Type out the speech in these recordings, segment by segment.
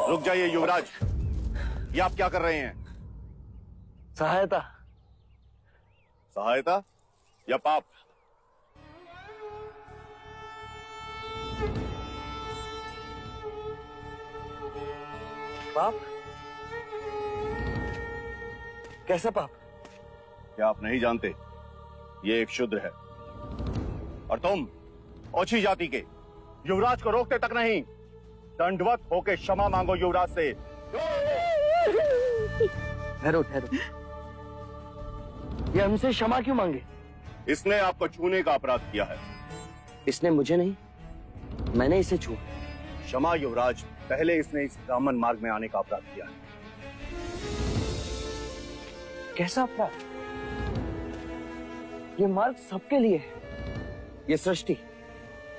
रुक जाइए युवराज, ये आप क्या कर रहे हैं? सहायता। सहायता या पाप? पाप? कैसा पाप? क्या आप नहीं जानते? ये एक शूद्र है और तुम ओछी जाति के युवराज को रोकते तक नहीं, दंडवत होके क्षमा मांगो युवराज से। ठहरो ठहरो, ये हमसे क्षमा क्यों मांगे? इसने आपको छूने का अपराध किया है। इसने मुझे नहीं, मैंने इसे छुआ। क्षमा युवराज, पहले इसने इस ब्राह्मण मार्ग में आने का अपराध किया है। कैसा अपराध? ये मार्ग सबके लिए है। ये सृष्टि,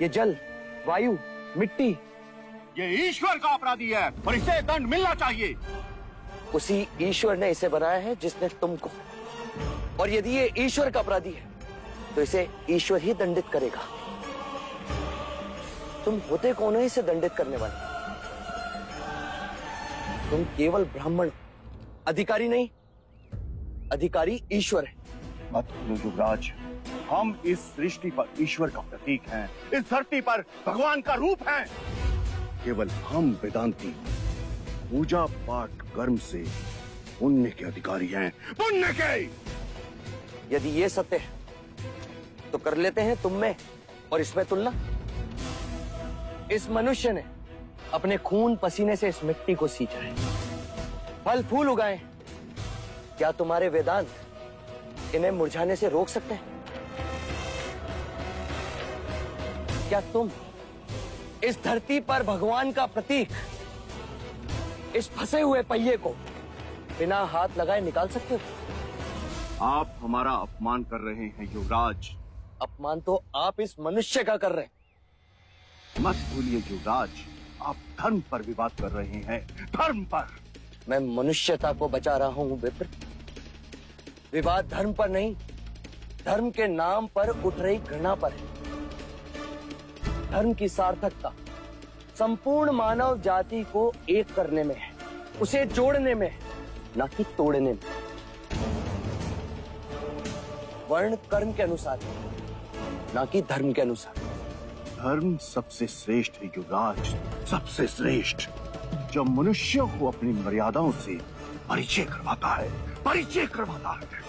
ये जल, वायु, मिट्टी, ये ईश्वर का अपराधी है और इसे दंड मिलना चाहिए। उसी ईश्वर ने इसे बनाया है जिसने तुमको, और यदि ये ईश्वर का अपराधी है तो इसे ईश्वर ही दंडित करेगा। तुम होते कौन हो इसे दंडित करने वाले? तुम केवल ब्राह्मण, अधिकारी नहीं, अधिकारी ईश्वर है। मत भूलो युवराज, हम इस सृष्टि पर ईश्वर का प्रतीक हैं, इस धरती पर भगवान का रूप हैं। केवल हम वेदांती पूजा पाठ कर्म से पुण्य के अधिकारी हैं, पुण्य के। यदि ये सत्य है तो कर लेते हैं तुम में और इसमें तुलना। इस मनुष्य ने अपने खून पसीने से इस मिट्टी को सींचा है, फल फूल उगाए। क्या तुम्हारे वेदांत इन्हें मुरझाने से रोक सकते हैं? क्या तुम इस धरती पर भगवान का प्रतीक, इस फंसे हुए पहिए को बिना हाथ लगाए निकाल सकते हो? आप हमारा अपमान कर रहे हैं युवराज। अपमान तो आप इस मनुष्य का कर रहे हैं। मत भूलिए युवराज, आप धर्म पर विवाद कर रहे हैं, धर्म पर। मैं मनुष्यता को बचा रहा हूं विप्र। विवाद धर्म पर नहीं, धर्म के नाम पर उठ रही घृणा पर है। धर्म की सार्थकता संपूर्ण मानव जाति को एक करने में है, उसे जोड़ने में है, ना कि तोड़ने में। वर्ण कर्म के अनुसार, ना कि धर्म के अनुसार। धर्म सबसे श्रेष्ठ है युवराज, सबसे श्रेष्ठ, जो मनुष्यों को अपनी मर्यादाओं से परिचय करवाता है, परिचय करवाता है।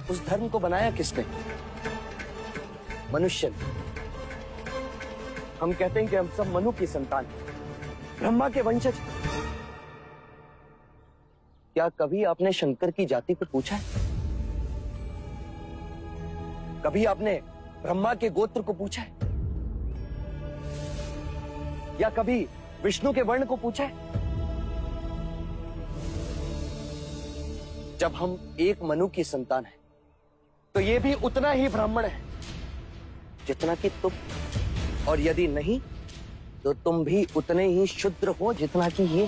उस धर्म को बनाया किसने? मनुष्य ने। हम कहते हैं कि हम सब मनु की संतान हैं, ब्रह्मा के वंशज। क्या कभी आपने शंकर की जाति को पूछा है? कभी आपने ब्रह्मा के गोत्र को पूछा है? या कभी विष्णु के वर्ण को पूछा है? जब हम एक मनु की संतान हैं, तो ये भी उतना ही ब्राह्मण है जितना कि तुम, और यदि नहीं तो तुम भी उतने ही शूद्र हो जितना कि ये।